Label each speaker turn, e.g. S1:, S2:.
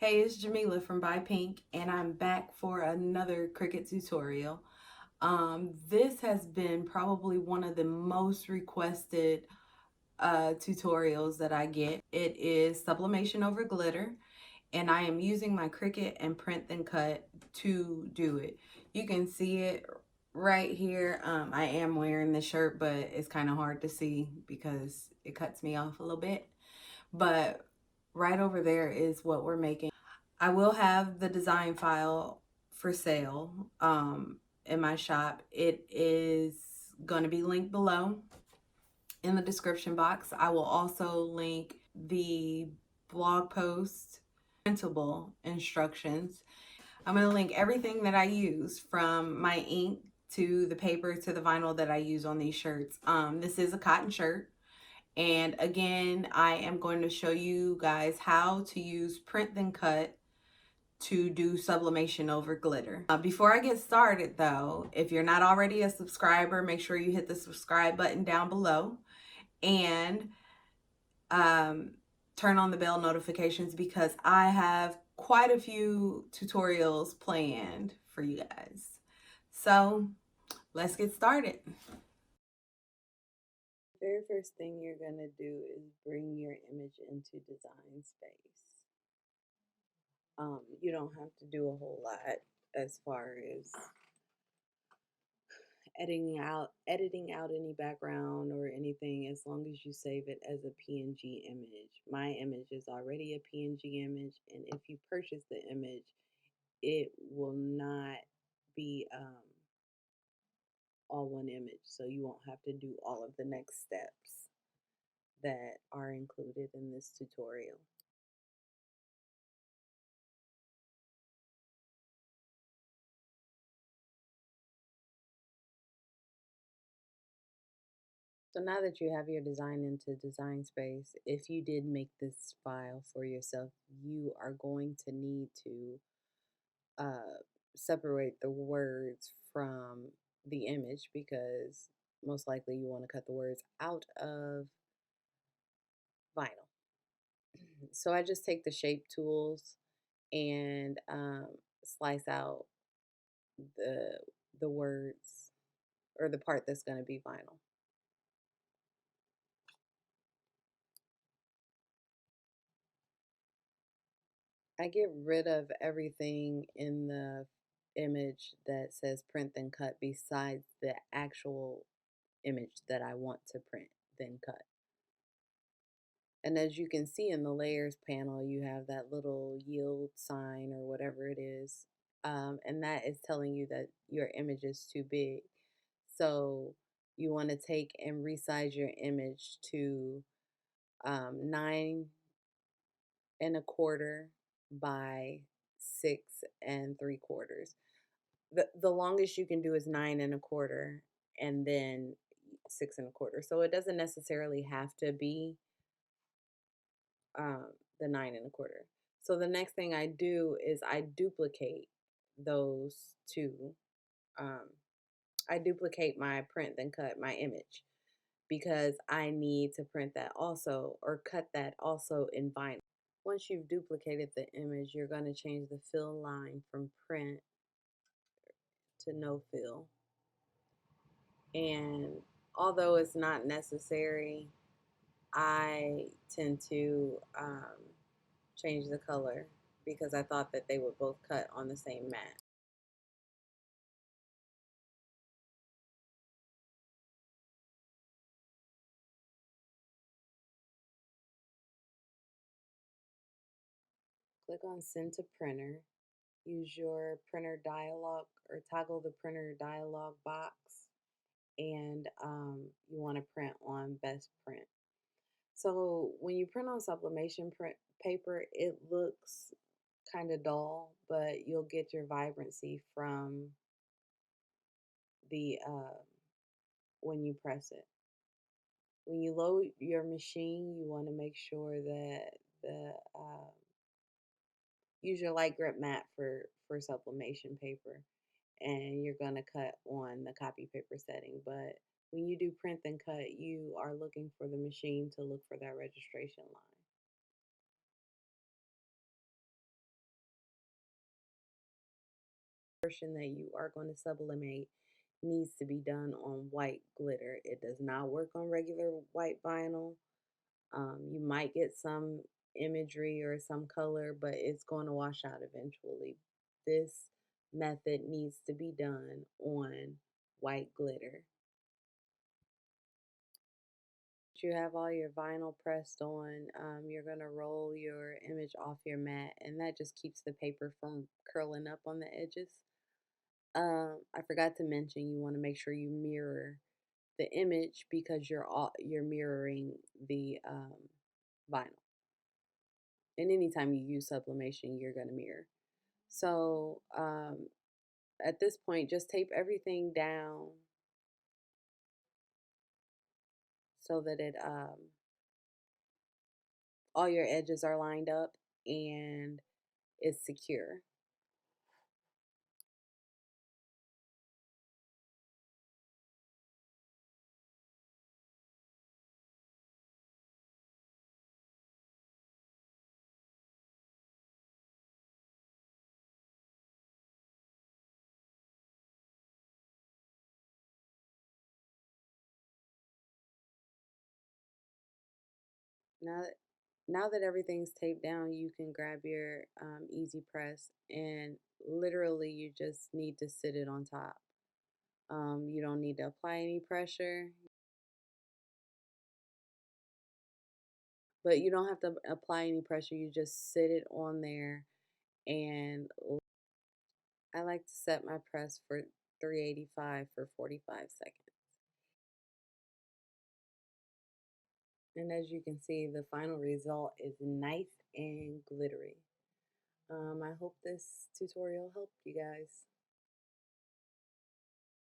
S1: Hey, it's Jamila from Buy Pink, and I'm back for another Cricut tutorial. This has been probably one of the most requested tutorials that I get. It is sublimation over glitter, and I am using my Cricut and Print Then Cut to do it. You can see it right here. I am wearing the shirt, but it's kind of hard to see because it cuts me off a little bit. But right over there is what we're making. I will have the design file for sale in my shop. It is going to be linked below in the description box. I will also link the blog post, printable instructions. I'm going to link everything that I use, from my ink to the paper to the vinyl that I use on these shirts. This is a cotton shirt. And again, I am going to show you guys how to use Print Then Cut to do sublimation over glitter. Before I get started though, if you're not already a subscriber, make sure you hit the subscribe button down below and turn on the bell notifications, because I have quite a few tutorials planned for you guys. So let's get started. The very first thing you're going to do is bring your image into Design Space. You don't have to do a whole lot as far as editing out any background or anything, as long as you save it as a PNG image. My image is already a PNG image, and if you purchase the image, it will not be all one image, so you won't have to do all of the next steps that are included in this tutorial. So now that you have your design into Design Space, if you did make this file for yourself, you are going to need to separate the words from the image, because most likely you want to cut the words out of vinyl. So I just take the shape tools and slice out the words, or the part that's going to be vinyl. I get rid of everything in the image that says Print Then Cut besides the actual image that I want to print then cut. And as you can see in the layers panel, you have that little yield sign or whatever it is. And that is telling you that your image is too big. So you want to take and resize your image to 9 1/4 by 6 3/4. The longest you can do is 9 1/4, and then 6 1/4. So it doesn't necessarily have to be the 9 1/4. So the next thing I do is I duplicate those two. I duplicate my Print Then Cut, my image, because I need to print that also, or cut that also in vinyl. Once you've duplicated the image, you're going to change the fill line from print to no fill. And although it's not necessary, I tend to change the color because I thought that they would both cut on the same mat. Click on Send to Printer. Use your printer dialog, or toggle the printer dialog box, and you want to print on Best Print. So when you print on sublimation print paper, it looks kind of dull, but you'll get your vibrancy from the when you press it. When you load your machine, you want to make sure that the use your light grip mat for sublimation paper, and you're going to cut on the copy paper setting. But when you do Print Then Cut, you are looking for the machine to look for that registration line. portion that you are going to sublimate needs to be done on white glitter. It does not work on regular white vinyl. You might get some imagery or some color, but it's going to wash out eventually. This method needs to be done on white glitter. You have all your vinyl pressed on, you're going to roll your image off your mat, and that just keeps the paper from curling up on the edges. I forgot to mention you want to make sure you mirror the image because you're mirroring the vinyl. And anytime you use sublimation, you're going to mirror. So at this point, just tape everything down so that it all your edges are lined up and is secure. Now, now that everything's taped down, you can grab your easy press and literally you just need to sit it on top. You don't need to apply any pressure, but you don't have to apply any pressure. You just sit it on there, and I like to set my press for 385 for 45 seconds. And as you can see, the final result is nice and glittery. I hope this tutorial helped you guys.